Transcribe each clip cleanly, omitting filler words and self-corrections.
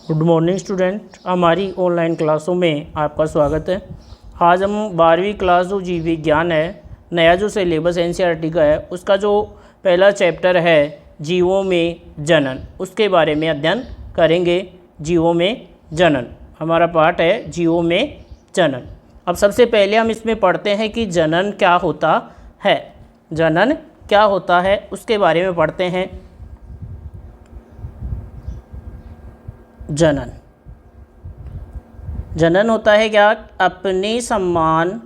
Good morning student, हमारी online क्लासों में आपका स्वागत है। आज हम 12वीं क्लास जो जीव विज्ञान है, नया जो सिलेबस एनसीईआरटी का है, उसका जो पहला चैप्टर है जीवों में जनन, उसके बारे में अध्ययन करेंगे। जीवों में जनन हमारा पाठ है, जीवों में जनन। अब सबसे पहले हम इसमें पढ़ते हैं कि जनन क्या होता है। जनन क्या होता है उसके बारे में पढ़ते हैं। जनन जनन होता है क्या? अपने समान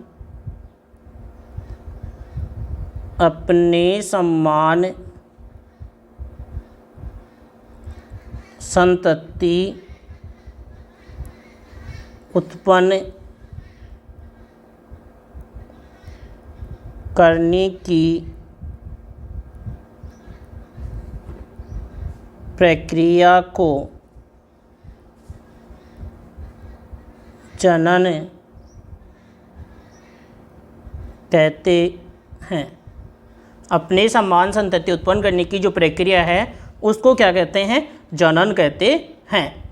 संतति उत्पन्न करने की प्रक्रिया को जनन कहते हैं। अपने समान संतति उत्पन्न करने की जो प्रक्रिया है उसको क्या कहते हैं? जनन कहते हैं।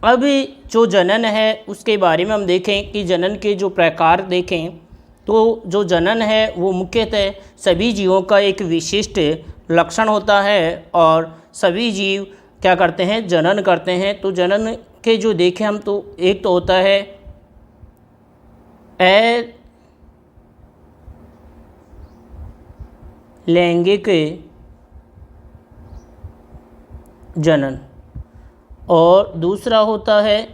अब जो जनन है उसके बारे में हम देखें कि जनन के जो प्रकार देखें तो जो जनन है वो मुख्यतः सभी जीवों का एक विशिष्ट लक्षण होता है और सभी जीव क्या करते हैं? जनन करते हैं। तो जनन के जो देखें हम तो एक तो होता है अलैंगिक जनन और दूसरा होता है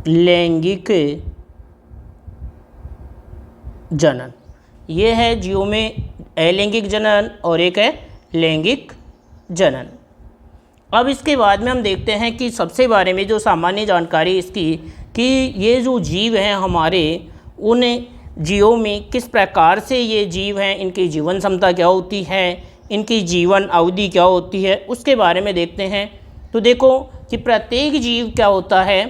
लैंगिक जनन। ये है जीवों में अलैंगिक जनन और एक है लैंगिक जनन। अब इसके बाद में हम देखते हैं कि सबसे बारे में जो सामान्य जानकारी इसकी कि ये जो जीव हैं हमारे, उन जीवों में किस प्रकार से ये जीव हैं, इनकी जीवन क्षमता क्या होती है, इनकी जीवन अवधि क्या होती है, उसके बारे में देखते हैं। तो देखो कि प्रत्येक जीव क्या होता है,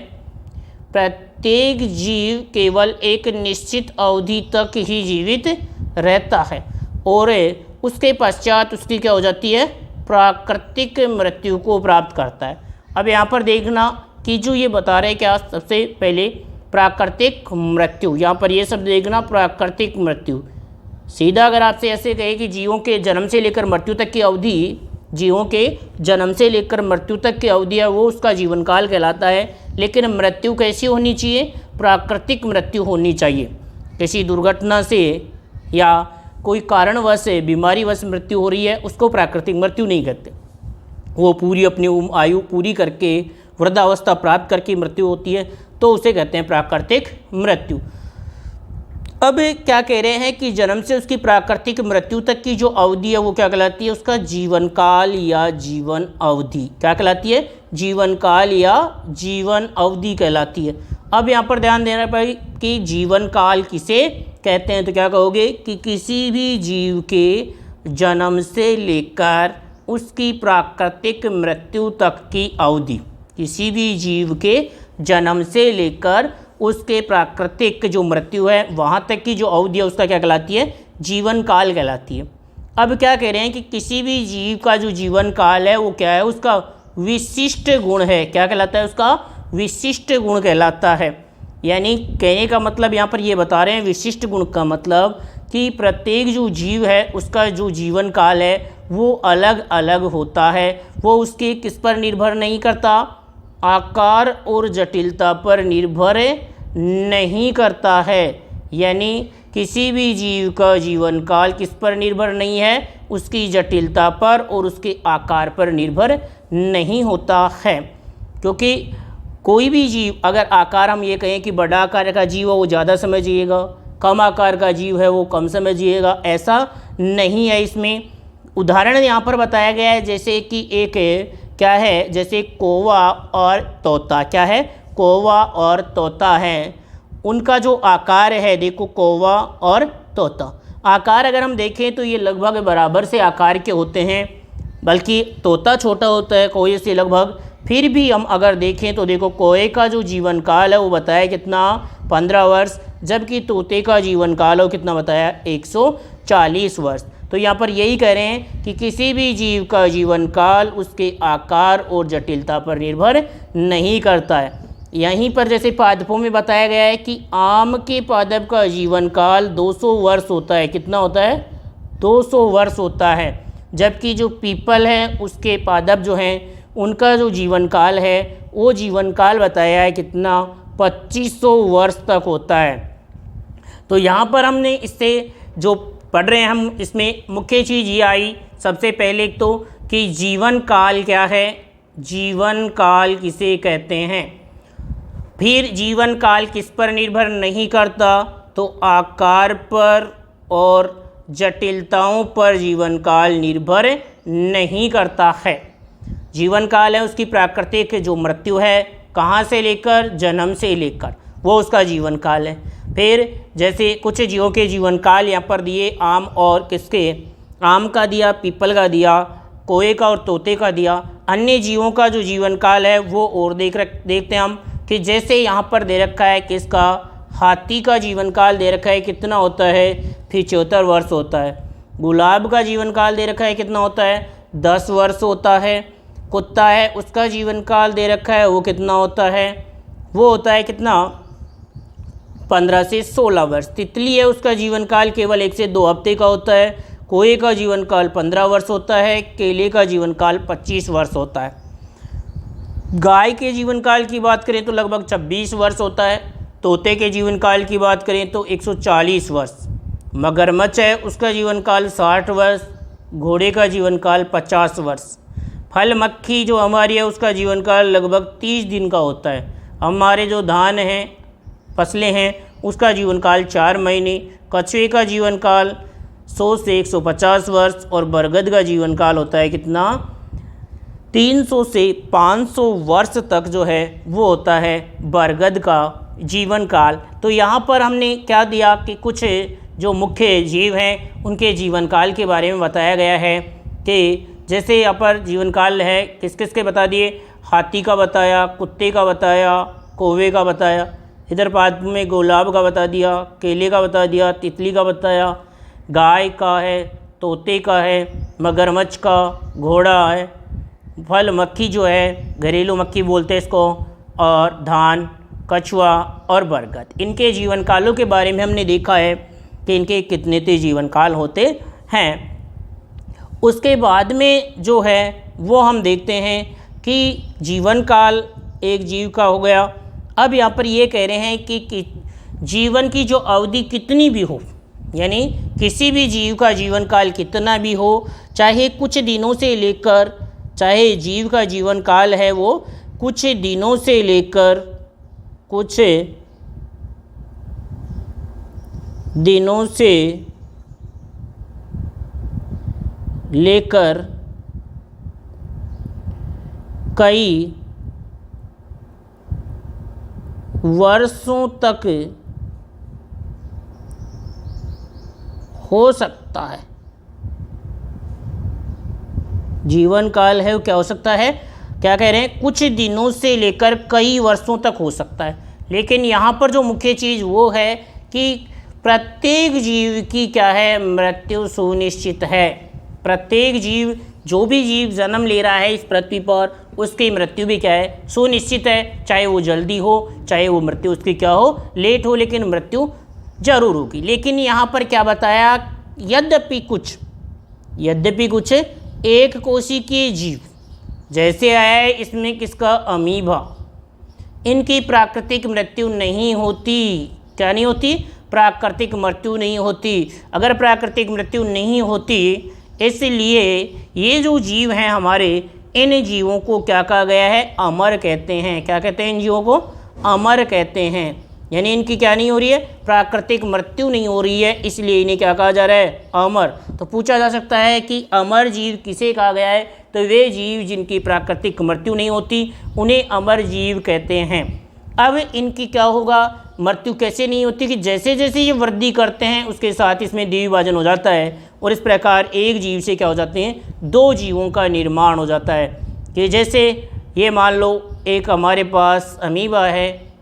प्रत्येक जीव केवल एक निश्चित अवधि तक ही जीवित रहता है और उसके पश्चात उसकी क्या हो जाती है? प्राकृतिक मृत्यु को प्राप्त करता है। अब यहाँ पर देखना कि जो ये बता रहे हैं क्या, सबसे पहले प्राकृतिक मृत्यु, यहाँ पर ये शब्द देखना, प्राकृतिक मृत्यु। सीधा अगर आपसे ऐसे कहे कि जीवों के जन्म से लेकर मृत्यु तक की अवधि, जीवों के जन्म से लेकर मृत्यु तक की अवधि है वो उसका जीवन काल कहलाता है। लेकिन मृत्यु कैसी होनी चाहिए? प्राकृतिक मृत्यु होनी चाहिए। किसी दुर्घटना से या कोई कारणवश बीमारीवश मृत्यु हो रही है उसको प्राकृतिक मृत्यु नहीं कहते। वो पूरी अपनी आयु पूरी करके वृद्धावस्था प्राप्त करके मृत्यु होती है तो उसे कहते हैं प्राकृतिक मृत्यु। अब क्या कह रहे हैं कि जन्म से उसकी प्राकृतिक मृत्यु तक की जो अवधि है वो क्या कहलाती है? उसका जीवन काल या जीवन अवधि। क्या कहलाती है? जीवन काल या जीवन अवधि कहलाती है। अब यहाँ पर ध्यान देना पड़ेगा कि जीवन काल किसे कहते हैं। तो क्या कहोगे कि किसी भी जीव के जन्म से लेकर उसकी प्राकृतिक मृत्यु तक की अवधि, किसी भी जीव के जन्म से लेकर उसके प्राकृतिक जो मृत्यु है वहाँ तक की जो अवधि है उसका क्या कहलाती है? जीवन काल कहलाती है। अब क्या कह रहे हैं कि किसी भी जीव का जो जीवन काल है वो क्या है? उसका विशिष्ट गुण है। क्या कहलाता है? उसका विशिष्ट गुण कहलाता है। यानी कहने का मतलब यहाँ पर ये बता रहे हैं, विशिष्ट गुण का मतलब कि प्रत्येक जो जीव है उसका जो जीवन काल है वो अलग अलग होता है। वो उसके किस पर निर्भर नहीं करता? आकार और जटिलता पर निर्भर नहीं करता है। यानी किसी भी जीव का जीवन काल किस पर निर्भर नहीं है? उसकी जटिलता पर और उसके आकार पर निर्भर नहीं होता है। क्योंकि कोई भी जीव, अगर आकार हम ये कहें कि बड़ा आकार का जीव है वो ज़्यादा समय जिएगा, कम आकार का जीव है वो कम समय जिएगा, ऐसा नहीं है। इसमें उदाहरण यहाँ पर बताया गया है, जैसे कि एक क्या है, जैसे कौवा और तोता। क्या है? कौवा और तोता है, उनका जो आकार है, देखो कौवा और तोता, आकार अगर हम देखें तो ये लगभग बराबर से आकार के होते हैं, बल्कि तोता छोटा होता है कौवे से लगभग। फिर भी हम अगर देखें तो देखो कौवे का जो जीवन काल है वो बताया कितना? 15 वर्ष, जबकि तोते का जीवन काल हो कितना बताया? 140 वर्ष। तो यहाँ पर यही कह रहे हैं कि किसी भी जीव का जीवन काल उसके आकार और जटिलता पर निर्भर नहीं करता है। यहीं पर जैसे पादपों में बताया गया है कि आम के पादप का जीवन काल 200 वर्ष होता है। कितना होता है? 200 वर्ष होता है। जबकि जो पीपल है उसके पादप जो हैं उनका जो जीवन काल है वो जीवन काल बताया है कितना? 2500 वर्ष तक होता है। तो यहाँ पर हमने इससे जो पढ़ रहे हैं हम, इसमें मुख्य चीज़ ये आई सबसे पहले तो कि जीवन काल क्या है, जीवन काल किसे कहते हैं। फिर जीवन काल किस पर निर्भर नहीं करता, तो आकार पर और जटिलताओं पर जीवन काल निर्भर नहीं करता है। जीवन काल है उसकी प्राकृतिक जो मृत्यु है, कहाँ से लेकर, जन्म से लेकर, वो उसका जीवन काल है। फिर जैसे कुछ जीवों के जीवन काल यहाँ पर दिए, आम और किसके, आम का दिया, पीपल का दिया, कोए का और तोते का दिया। अन्य जीवों का जो जीवन काल है वो और देखते हैं हम कि जैसे यहाँ पर दे रखा है किसका, हाथी का जीवन काल दे रखा है कितना होता है, 75 वर्ष होता है। गुलाब का जीवन काल दे रखा है कितना होता है, 10 वर्ष होता है। कुत्ता है उसका जीवन काल दे रखा है वो कितना होता है, वो होता है कितना, 15 से 16 वर्ष। तितली है उसका जीवन काल केवल 1 से 2 हफ्ते का होता है। कोए का जीवन काल 15 वर्ष होता है। केले का जीवन काल 25 वर्ष होता है। गाय के जीवन काल की बात करें तो लगभग 26 वर्ष होता है। तोते के जीवन काल की बात करें तो 140 वर्ष। मगरमच्छ है उसका जीवन काल 60 वर्ष। घोड़े का जीवन काल 50 वर्ष। फल मक्खी जो हमारी है उसका जीवन काल लगभग 30 दिन का होता है। हमारे जो धान हैं, फसलें हैं, उसका जीवन काल 4 महीने। कछुए का जीवन काल 100 से 150 वर्ष और बरगद का जीवन काल होता है कितना, 300 से 500 वर्ष तक जो है वो होता है बरगद का जीवन काल। तो यहाँ पर हमने क्या दिया कि कुछ जो मुख्य जीव हैं उनके जीवन काल के बारे में बताया गया है कि जैसे यहाँ पर जीवन काल है किस किस के बता दिए, हाथी का बताया, कुत्ते का बताया, कौवे का बताया, इधर बाद में गुलाब का बता दिया, केले का बता दिया, तितली का बताया, गाय का है, तोते का है, मगरमच्छ का, घोड़ा है, फल मक्खी जो है घरेलू मक्खी बोलते हैं इसको, और धान, कछुआ और बरगद। इनके जीवन कालों के बारे में हमने देखा है कि इनके कितने जीवन काल होते हैं। उसके बाद में जो है वो हम देखते हैं कि जीवन काल एक जीव का हो गया। अब यहाँ पर ये कह रहे हैं कि जीवन की जो अवधि कितनी भी हो, यानी किसी भी जीव का जीवन काल कितना भी हो, चाहे कुछ दिनों से लेकर, चाहे जीव का जीवन काल है वो कुछ दिनों से लेकर कई वर्षों तक हो सकता है। जीवन काल है वो क्या हो सकता है, क्या कह रहे हैं, कुछ दिनों से लेकर कई वर्षों तक हो सकता है। लेकिन यहाँ पर जो मुख्य चीज़ वो है कि प्रत्येक जीव की क्या है, मृत्यु सुनिश्चित है। प्रत्येक जीव, जो भी जीव जन्म ले रहा है इस पृथ्वी पर, उसकी मृत्यु भी क्या है, सुनिश्चित है। चाहे वो जल्दी हो, चाहे वो मृत्यु उसकी क्या हो, लेट हो, लेकिन मृत्यु जरूर होगी। लेकिन यहाँ पर क्या बताया, यद्यपि कुछ एक कोशिकीय जीव जैसे आया है इसमें किसका, अमीबा, इनकी प्राकृतिक मृत्यु नहीं होती। क्या नहीं होती, प्राकृतिक मृत्यु नहीं होती। अगर प्राकृतिक मृत्यु नहीं होती, इसलिए ये जो जीव हैं हमारे, इन जीवों को क्या कहा गया है, अमर कहते हैं। क्या कहते हैं इन जीवों को, अमर कहते हैं। यानी इनकी क्या नहीं हो रही है, प्राकृतिक मृत्यु नहीं हो रही है, इसलिए इन्हें क्या कहा जा रहा है, अमर। तो पूछा जा सकता है कि अमर जीव किसे कहा गया है, तो वे जीव जिनकी प्राकृतिक मृत्यु नहीं होती उन्हें अमर जीव कहते हैं। अब इनकी क्या होगा, मृत्यु कैसे नहीं होती कि जैसे जैसे ये वृद्धि करते हैं उसके साथ इसमें द्विभाजन हो जाता है, और इस प्रकार एक जीव से क्या हो जाते हैं, 2 जीवों का निर्माण हो जाता है। कि जैसे ये मान लो एक हमारे पास अमीबा है।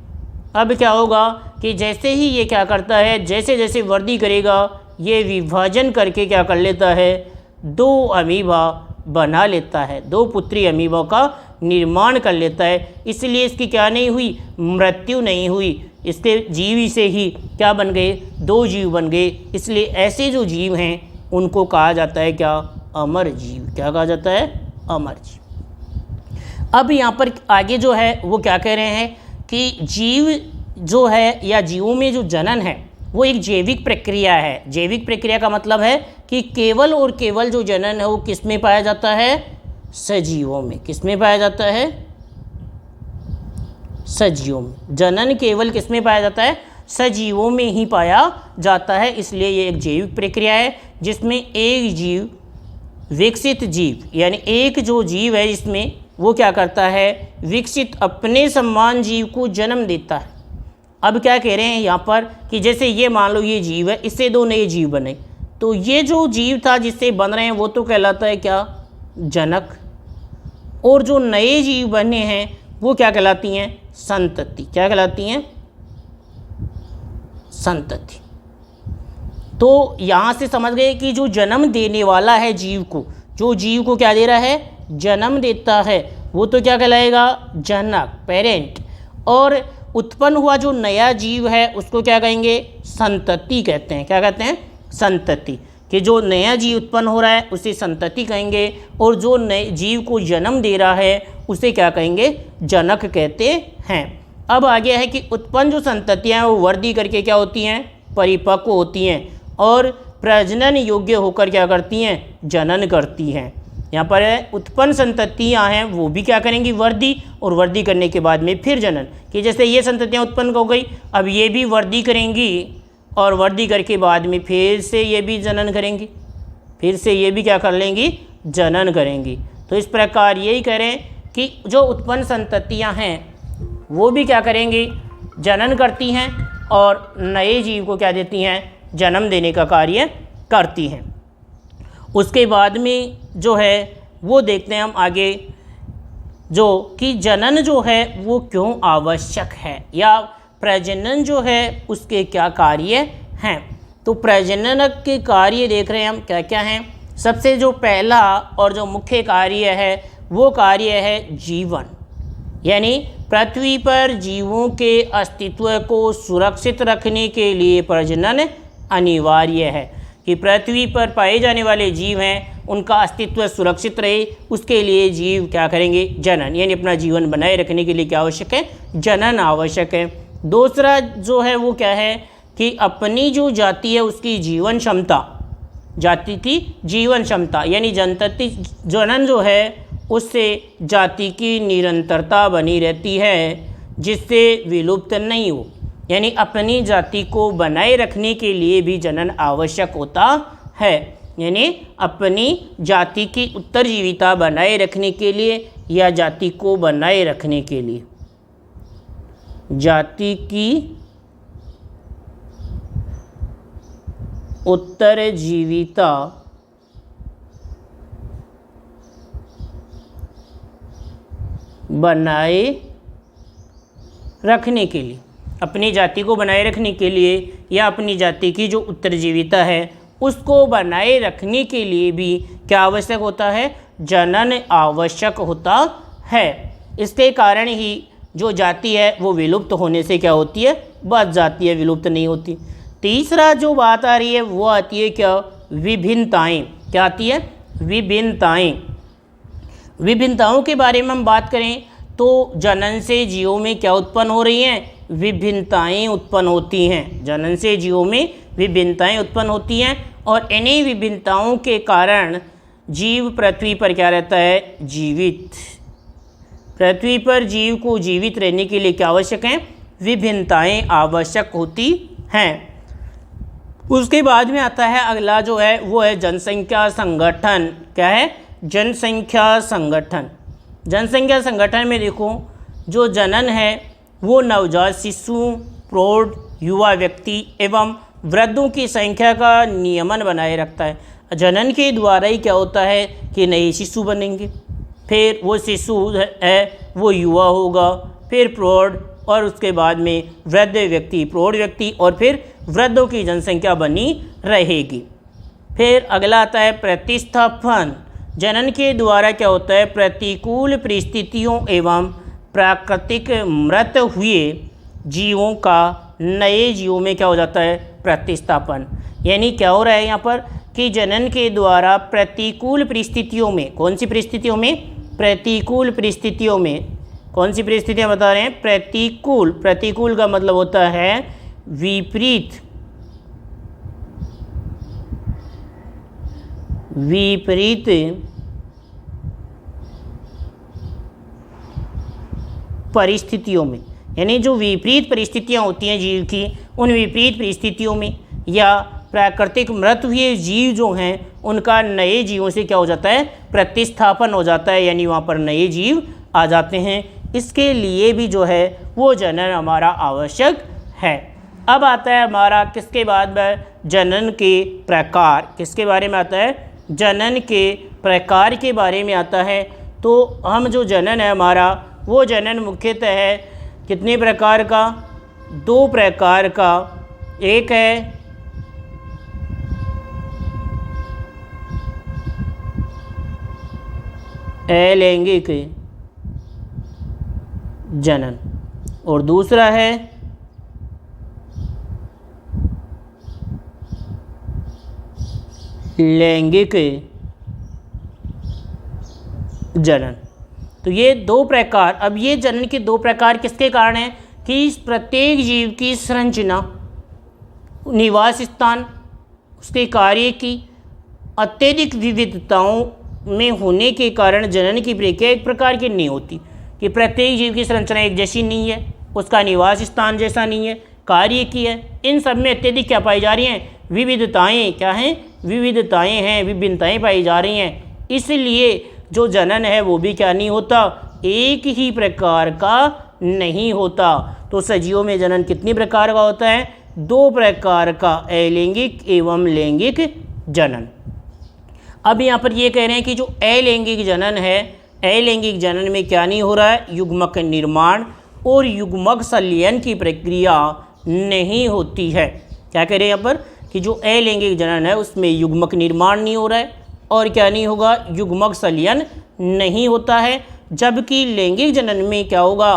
अब क्या होगा कि जैसे ही ये क्या करता है, जैसे जैसे वृद्धि करेगा ये विभाजन करके क्या कर लेता है, 2 अमीबा बना लेता है, 2 पुत्री अमीबा का निर्माण कर लेता है। इसलिए इसकी क्या नहीं हुई, मृत्यु नहीं हुई, इसके जीव से ही क्या बन गए, 2 जीव बन गए। इसलिए ऐसे जो जीव हैं उनको कहा जाता है क्या, अमर जीव। क्या कहा जाता है, अमर जीव। अब यहाँ पर आगे जो है वो क्या कह रहे हैं कि जीव जो है या जीवों में जो जनन है वो एक जैविक प्रक्रिया है। जैविक प्रक्रिया का मतलब है कि केवल और केवल जो जनन है वो किस में पाया जाता है, सजीवों में। किस में पाया जाता है, सजीवों में। जनन केवल किस में पाया जाता है, सजीवों में ही पाया जाता है। इसलिए ये एक जैविक प्रक्रिया है जिसमें एक जीव, विकसित जीव, यानी एक जो जीव है इसमें वो क्या करता है, विकसित अपने समान जीव को जन्म देता है। अब क्या कह रहे हैं यहाँ पर कि जैसे ये मान लो ये जीव है, इससे 2 नए जीव बने, तो ये जो जीव था जिससे बन रहे हैं वो तो कहलाता है क्या, जनक, और जो नए जीव बने हैं वो क्या कहलाती हैं, संतति। क्या कहलाती हैं, संतति। तो यहाँ से समझ गए कि जो जन्म देने वाला है जीव को, जो जीव को क्या दे रहा है, जन्म देता है, वो तो क्या कहलाएगा, जनक, पेरेंट। और उत्पन्न हुआ जो नया जीव है उसको क्या कहेंगे, संतति कहते हैं। क्या कहते हैं, संतति। कि जो नया जीव उत्पन्न हो रहा है उसे संतति कहेंगे, और जो नए जीव को जन्म दे रहा है उसे क्या कहेंगे, जनक कहते हैं। अब आ गया है कि उत्पन्न जो संततियाँ हैं वो वृद्धि करके क्या होती हैं, परिपक्व होती हैं, और प्रजनन योग्य होकर क्या करती हैं, जनन करती हैं। यहाँ पर है उत्पन्न संततियाँ हैं वो भी क्या करेंगी, वृद्धि, और वृद्धि करने के बाद में फिर जनन। कि जैसे ये संततियाँ उत्पन्न हो गई, अब ये भी वृद्धि करेंगी, और वृद्धि करके बाद में फिर से ये भी जनन करेंगी, फिर से ये भी क्या कर लेंगी, जनन करेंगी। तो इस प्रकार यही करें कि जो उत्पन्न संततियाँ हैं वो भी क्या करेंगी, जनन करती हैं, और नए जीव को क्या देती हैं, जन्म देने का कार्य करती हैं। उसके बाद में जो है वो देखते हैं हम आगे, जो कि जनन जो है वो क्यों आवश्यक है, या प्रजनन जो है उसके क्या कार्य हैं। तो प्रजनन के कार्य देख रहे हैं हम क्या क्या हैं। सबसे जो पहला और जो मुख्य कार्य है वो कार्य है जीवन, यानी पृथ्वी पर जीवों के अस्तित्व को सुरक्षित रखने के लिए प्रजनन अनिवार्य है। कि पृथ्वी पर पाए जाने वाले जीव हैं उनका अस्तित्व सुरक्षित रहे, उसके लिए जीव क्या करेंगे, जनन, यानी अपना जीवन बनाए रखने के लिए क्या आवश्यक है, जनन आवश्यक है। दूसरा जो है वो क्या है कि अपनी जो जाति है उसकी जीवन क्षमता, जाति की जीवन क्षमता, यानी जनतति जनन जो है उससे जाति की निरंतरता बनी रहती है जिससे विलुप्त नहीं हो। यानी अपनी जाति को बनाए रखने के लिए भी जनन आवश्यक होता है। यानी अपनी जाति की उत्तरजीविता बनाए रखने के लिए या जाति को बनाए रखने के लिए, जाति की उत्तरजीविता बनाए रखने के लिए, अपनी जाति को बनाए रखने के लिए या अपनी जाति की जो उत्तरजीविता है उसको बनाए रखने के लिए भी क्या आवश्यक होता है, जनन आवश्यक होता है। इसके कारण ही जो जाति है वो विलुप्त होने से क्या होती है, बच जाती है, विलुप्त नहीं होती। तीसरा जो बात आ रही है वो आती है क्या, विभिन्नताएं। क्या आती है, विभिन्नताएं। विभिन्नताओं के बारे में हम बात करें तो जनन से जीवों में क्या उत्पन्न हो रही हैं, विभिन्नताएं उत्पन्न होती हैं। जनन से जीवों में विभिन्नताएं उत्पन्न होती हैं, और इन्हीं विभिन्नताओं के कारण जीव पृथ्वी पर क्या रहता है, जीवित। पृथ्वी पर जीव को जीवित रहने के लिए क्या आवश्यक है, विभिन्नताएं आवश्यक होती हैं। उसके बाद में आता है अगला जो है वो है जनसंख्या संगठन। क्या है, जनसंख्या संगठन। जनसंख्या संगठन में देखो जो जनन है वो नवजात शिशु, प्रौढ़, युवा व्यक्ति एवं वृद्धों की संख्या का नियमन बनाए रखता है। जनन के द्वारा ही क्या होता है कि नए शिशु बनेंगे, फिर वो शिशु है वो युवा होगा, फिर प्रौढ़, और उसके बाद में वृद्ध व्यक्ति, प्रौढ़ व्यक्ति और फिर वृद्धों की जनसंख्या बनी रहेगी। फिर अगला आता है प्रतिस्थापन। जनन के द्वारा क्या होता है, प्रतिकूल परिस्थितियों एवं प्राकृतिक मृत हुए जीवों का नए जीवों में क्या हो जाता है, प्रतिस्थापन। यानी क्या हो रहा है यहाँ पर कि जनन के द्वारा प्रतिकूल परिस्थितियों में, कौन सी परिस्थितियों में, प्रतिकूल परिस्थितियों में, कौन सी परिस्थितियाँ बता रहे हैं, प्रतिकूल। प्रतिकूल का मतलब होता है विपरीत, विपरीत परिस्थितियों में। यानी जो विपरीत परिस्थितियाँ होती हैं जीव की, उन विपरीत परिस्थितियों में या प्राकृतिक मृत हुए जीव जो हैं उनका नए जीवों से क्या हो जाता है, प्रतिस्थापन हो जाता है, यानी वहाँ पर नए जीव आ जाते हैं। इसके लिए भी जो है वो जनन हमारा आवश्यक है। अब आता है हमारा किसके बाद में, जनन के प्रकार। किसके बारे में आता है, जनन के प्रकार के बारे में आता है। तो हम जो जनन है हमारा, वो जनन मुख्यतः है कितने प्रकार का, 2 प्रकार का। एक है अलैंगिक जनन और दूसरा है लैंगिक जनन। तो ये 2 प्रकार। अब ये जनन के 2 प्रकार किसके कारण हैं कि इस प्रत्येक जीव की संरचना, निवास स्थान, उसके कार्य की अत्यधिक विविधताओं में होने के कारण जनन की प्रक्रिया एक प्रकार की नहीं होती, कि प्रत्येक जीव की संरचना एक जैसी नहीं है, उसका निवास स्थान जैसा नहीं है, कार्य की है, इन सब में अत्यधिक क्या पाई जा रही हैं, विविधताएं। क्या हैं, विविधताएं हैं, विभिन्नताएं पाई जा रही हैं। इसलिए जो जनन है वो भी क्या नहीं होता, एक ही प्रकार का नहीं होता। तो सजीवों में जनन कितनी प्रकार का होता है, 2 प्रकार का, अलैंगिक एवं लैंगिक जनन। अब यहाँ पर ये कह रहे हैं कि जो अलैंगिक जनन है, अलैंगिक जनन में क्या नहीं हो रहा है, युग्मक निर्माण और युग्मक संलयन की प्रक्रिया नहीं होती है। क्या कह रहे हैं यहाँ पर कि जो अलैंगिक जनन है उसमें युग्मक निर्माण नहीं हो रहा है और क्या नहीं होगा, युग्मक संलयन नहीं होता है। जबकि लैंगिक जनन में क्या होगा,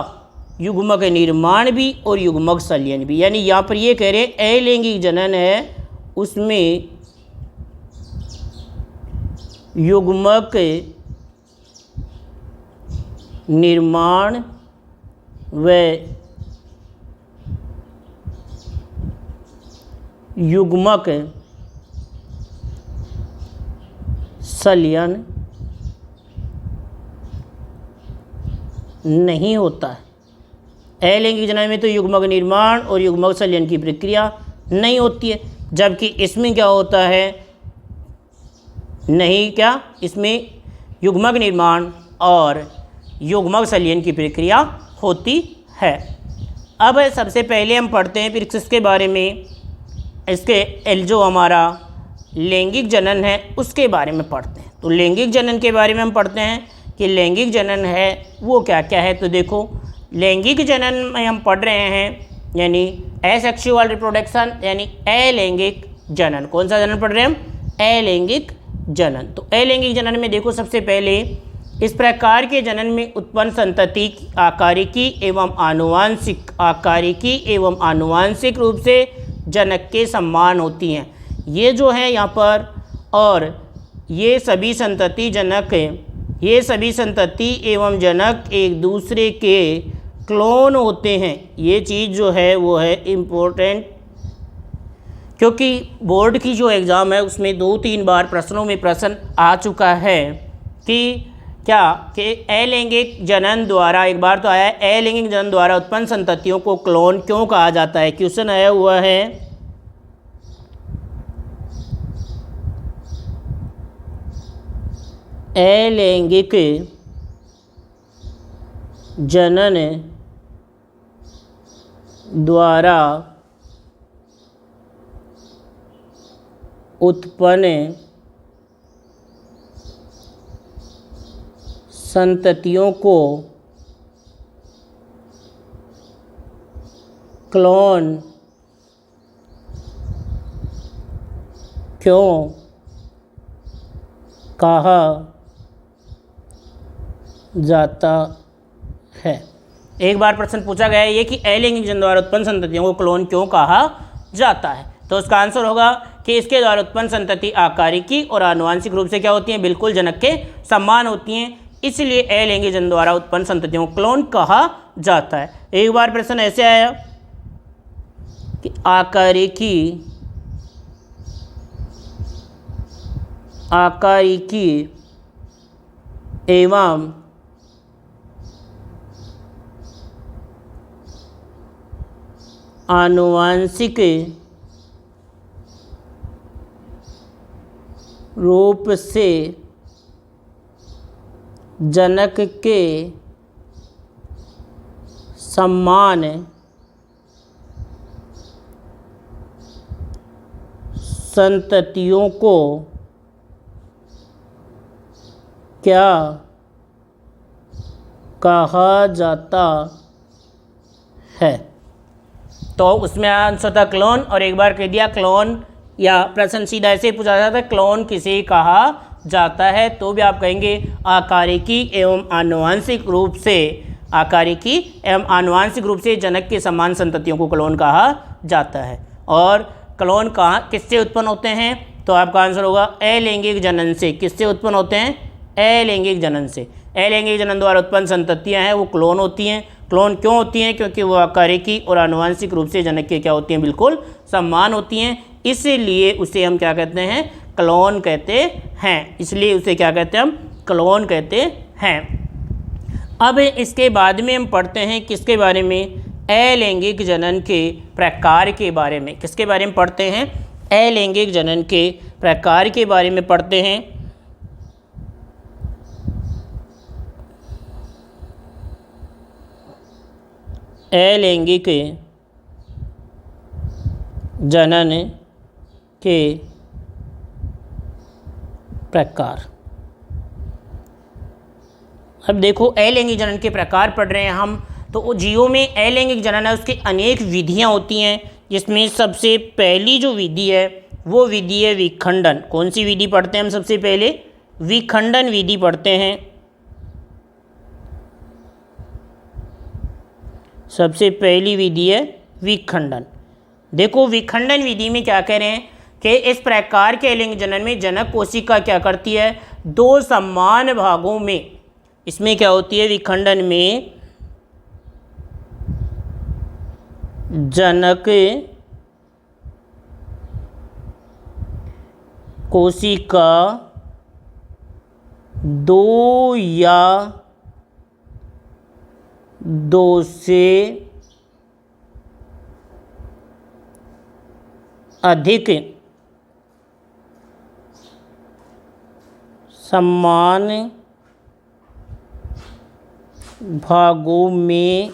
युग्मक निर्माण भी और युग्मक संलयन भी। यानी यहाँ पर ये कह रहे हैं अलैंगिक जनन है उसमें युग्मक निर्माण व युग्मक संलयन नहीं होता है। अलैंगिक जनन में तो युग्मक निर्माण और युग्मक संलयन की प्रक्रिया नहीं होती है, जबकि इसमें क्या होता है, नहीं, क्या इसमें युग्मक निर्माण और युग्मक संलयन की प्रक्रिया होती है। अब सबसे पहले हम पढ़ते हैं फिर इसके बारे में, इसके जो हमारा लैंगिक जनन है उसके बारे में पढ़ते हैं। तो लैंगिक जनन के बारे में हम पढ़ते हैं कि लैंगिक जनन है वो क्या क्या है। तो देखो लैंगिक जनन में हम पढ़ रहे हैं यानी एसेक्सुअल रिप्रोडक्शन, यानी अलैंगिक जनन। कौन सा जनन पढ़ रहे हैं हम, अलैंगिक जनन। तो अलैंगिक जनन में देखो सबसे पहले इस प्रकार के जनन में उत्पन्न संतति आकारिकी एवं आनुवांशिक, आकारिकी एवं आनुवांशिक रूप से जनक के समान होती हैं। ये जो है यहाँ पर, और ये सभी संतति जनक, ये सभी संतति एवं जनक एक दूसरे के क्लोन होते हैं। ये चीज़ जो है वो है इम्पोर्टेंट, क्योंकि बोर्ड की जो एग्ज़ाम है उसमें 2-3 बार प्रश्नों में प्रश्न आ चुका है कि क्या कि अलैंगिक जनन द्वारा, एक बार तो आया है, अलैंगिक जनन द्वारा उत्पन्न संततियों को क्लोन क्यों कहा जाता है। क्वेश्चन आया हुआ है अलैंगिक जनन द्वारा उत्पन्न संततियों को क्लोन क्यों कहा जाता है। एक बार प्रश्न पूछा गया है ये कि अलैंगिक जनन द्वारा उत्पन्न संततियों को क्लोन क्यों कहा जाता है, तो उसका आंसर होगा कि इसके द्वारा उत्पन्न संतति आकारिकी और आनुवांशिक रूप से क्या होती हैं, बिल्कुल जनक के समान होती हैं, इसलिए अलैंगिक जनन द्वारा उत्पन्न संततियों को क्लोन कहा जाता है। एक बार प्रश्न ऐसे आया कि आकारिकी एवं आनुवांशिक रूप से जनक के समान संततियों को क्या कहा जाता है। तो उसमें आंसर था क्लोन, और एक बार कह दिया क्लोन, या प्रश्न सीधा ऐसे ही पूछा जाता है क्लोन किसे कहा जाता है, तो भी आप कहेंगे आकारिकी एवं आनुवांशिक रूप से, आकारिकी एवं आनुवांशिक रूप से जनक के समान संततियों को क्लोन कहा जाता है। और क्लोन कहाँ किससे उत्पन्न होते हैं, तो आपका आंसर होगा अलैंगिक जनन से। किससे उत्पन्न होते हैं, अलैंगिक जनन से। अलैंगिक जनन द्वारा उत्पन्न संततियाँ हैं वो क्लोन होती हैं। क्लोन क्यों होती हैं, क्योंकि वो आकारिकी और आनुवांशिक रूप से जनक के क्या होती हैं, बिल्कुल समान होती हैं, इसलिए उसे हम क्या कहते हैं, क्लोन कहते हैं। इसलिए उसे क्या कहते हैं, हम क्लोन कहते हैं। अब इसके बाद में हम पढ़ते हैं किसके बारे में, अलैंगिक जनन के प्रकार के बारे में। किसके बारे में पढ़ते हैं, अलैंगिक जनन के प्रकार के बारे में पढ़ते हैं। अलैंगिक जनन के प्रकार। अब देखो अलैंगिक जनन के प्रकार पढ़ रहे हैं हम, तो जीवों में अलैंगिक जनन है उसकी अनेक विधियां होती हैं, जिसमें सबसे पहली जो विधि है वो विधि है विखंडन। कौन सी विधि पढ़ते हैं हम, सबसे पहले विखंडन विधि पढ़ते हैं। सबसे पहली विधि है विखंडन। देखो विखंडन विधि में क्या कह रहे हैं कि इस प्रकार के अलैंगिक जनन में जनक कोशिका क्या करती है, दो समान भागों में, इसमें क्या होती है विखंडन में, जनक कोशिका दो या दो से अधिक समान भागों में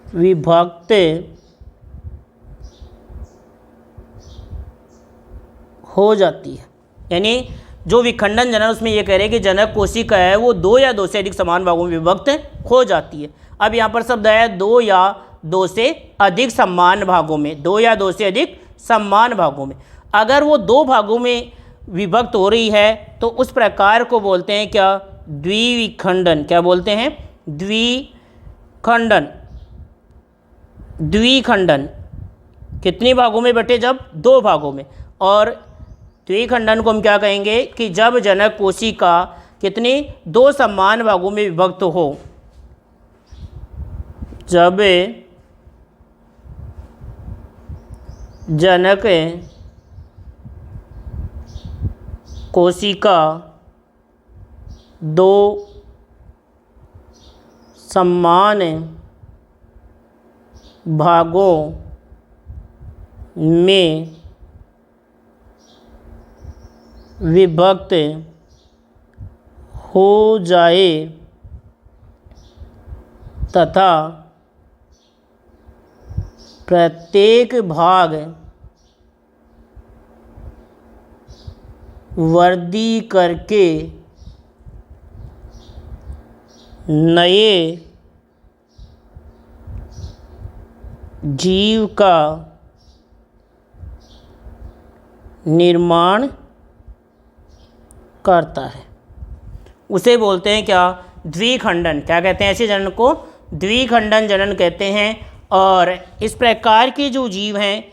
विभक्त हो जाती है। यानी जो विखंडन जनन उसमें ये कह रहे हैं कि जनक कोशिका है वो दो या दो से अधिक समान भागों में विभक्त हो जाती है। अब यहाँ पर शब्द आया दो या दो से अधिक समान भागों में, दो या दो से अधिक समान भागों में। अगर वो दो भागों में विभक्त हो रही है तो उस प्रकार को बोलते हैं क्या, द्विविखंडन। क्या बोलते हैं, द्विखंडन। द्विखंडन कितने भागों में बटे, जब दो भागों में। और द्विखंडन को हम क्या कहेंगे कि जब जनक कोशिका कितने, दो समान भागों में विभक्त हो। जब जनक कोशिका दो समान भागों में विभक्त हो जाए तथा प्रत्येक भाग वृद्धि करके नए जीव का निर्माण करता है उसे बोलते हैं क्या? द्विखंडन। क्या कहते हैं ऐसे जनन को? द्विखंडन जनन कहते हैं। और इस प्रकार के जो जीव हैं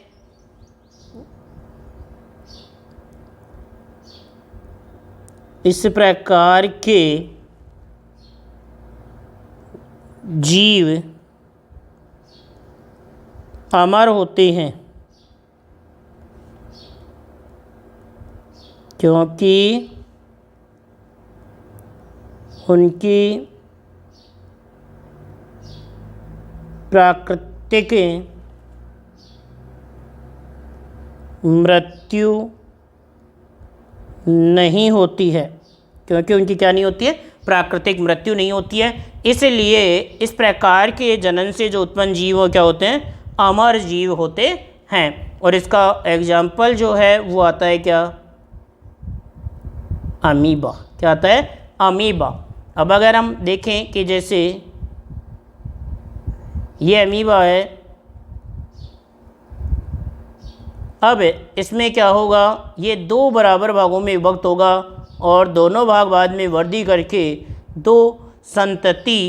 इस प्रकार के जीव अमर होते हैं क्योंकि उनकी प्राकृतिक मृत्यु नहीं होती है। क्योंकि उनकी क्या नहीं होती है? प्राकृतिक मृत्यु नहीं होती है। इसलिए इस प्रकार के जनन से जो उत्पन्न जीव हो क्या होते हैं? अमर जीव होते हैं। और इसका एग्जाम्पल जो है वो आता है क्या? अमीबा। क्या आता है? अमीबा। अब अगर हम देखें कि जैसे ये अमीबा है, अब इसमें क्या होगा? ये दो बराबर भागों में विभक्त होगा और दोनों भाग बाद में वृद्धि करके दो संतति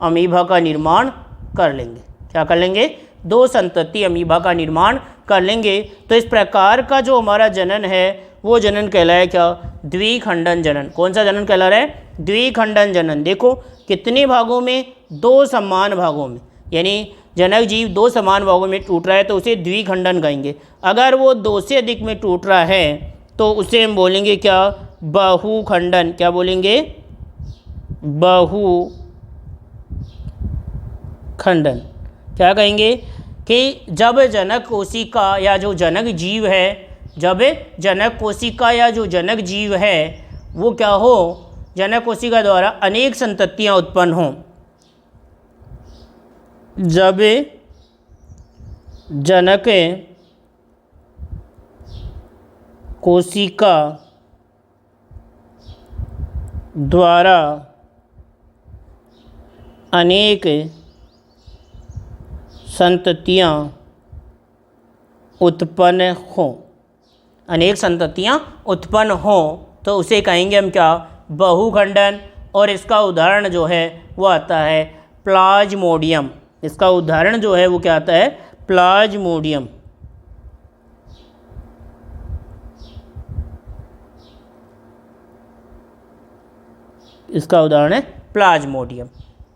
अमीबा का निर्माण कर लेंगे। क्या कर लेंगे? दो संतति अमीबा का निर्माण कर लेंगे। तो इस प्रकार का जो हमारा जनन है वो जनन कहलाया क्या? द्विखंडन जनन। कौन सा जनन कहला रहा है? द्विखंडन जनन। देखो कितने भागों में? दो समान भागों में। यानी जनक जीव दो समान भागों में टूट रहा है तो उसे द्विखंडन कहेंगे। अगर वो दो से अधिक में टूट रहा है तो उसे हम बोलेंगे क्या? बहुखंडन। क्या बोलेंगे? बहुखंडन। क्या कहेंगे कि जब जनक कोशिका या जो जनक जीव है, जब जनक कोशिका या जो जनक जीव है वो क्या हो? जनक कोशिका द्वारा अनेक संततियाँ उत्पन्न हों। जब जनक कोशिका द्वारा अनेक संततियाँ उत्पन्न हों, अनेक संततियाँ उत्पन्न हों तो उसे कहेंगे हम क्या? बहुखंडन। और इसका उदाहरण जो है वो आता है प्लाज्मोडियम। इसका उदाहरण जो है वो क्या आता है? प्लाज्मोडियम। इसका उदाहरण है प्लाज्मोडियम।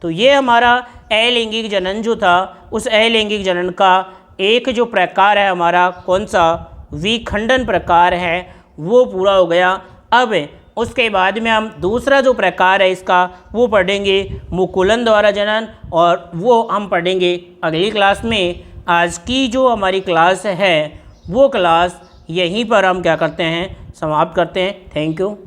तो ये हमारा अलैंगिक जनन जो था उस अलैंगिक जनन का एक जो प्रकार है हमारा कौन सा? विखंडन प्रकार है, वो पूरा हो गया। अब उसके बाद में हम दूसरा जो प्रकार है इसका वो पढ़ेंगे मुकुलन द्वारा जनन, और वो हम पढ़ेंगे अगली क्लास में। आज की जो हमारी क्लास है वो क्लास यहीं पर हम क्या करते हैं? समाप्त करते हैं। Thank you.